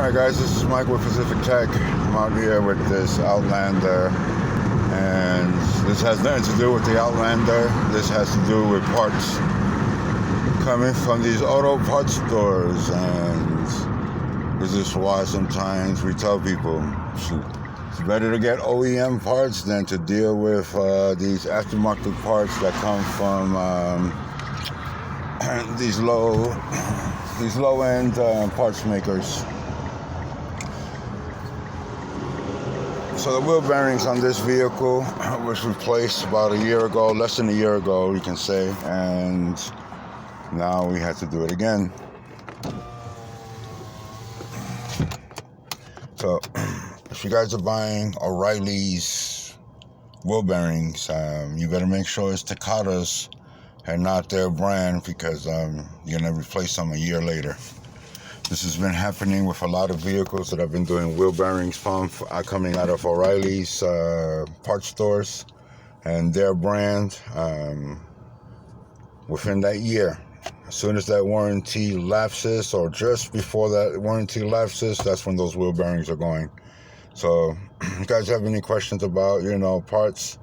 Alright guys, this is Mike with Pacific Tech. I'm out here with this Outlander, and this has nothing to do with the Outlander. This has to do with parts coming from these auto parts stores, and this is why sometimes we tell people it's better to get OEM parts than to deal with these aftermarket parts that come from these low-end parts makers. So the wheel bearings on this vehicle was replaced about a year ago, less than a year ago, you can say, and now we had to do it again. So if you guys are buying O'Reilly's wheel bearings, you better make sure it's Takata's and not their brand, because you're going to replace them a year later. This has been happening with a lot of vehicles that I've been doing wheel bearings from, coming out of O'Reilly's parts stores and their brand within that year. As soon as that warranty lapses, or just before that warranty lapses, that's when those wheel bearings are going. So if you guys have any questions about, parts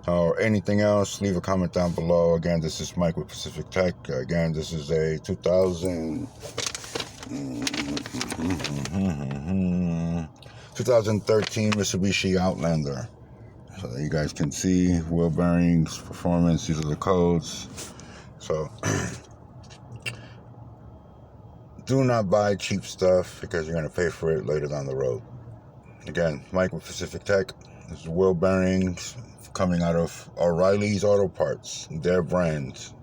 or anything else, leave a comment down below. Again, this is Mike with Pacific Tech. Again, this is a 2013 Mitsubishi Outlander. So you guys can see wheel bearings, performance, these are the codes. So do not buy cheap stuff, because you're going to pay for it later down the road. Again, Mike with Pacific Tech. This is wheel bearings coming out of O'Reilly's Auto Parts, their brand.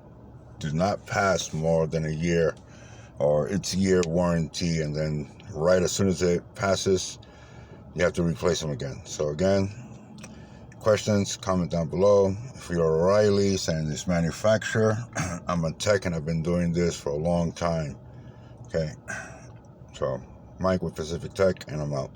Do not pass more than a year, or its year warranty, and then right as soon as it passes, you have to replace them again. So again, questions, comment down below. If you're O'Reilly's and this manufacturer, I'm a tech and I've been doing this for a long time. Okay, so Mike with Pacific Tech, and I'm out.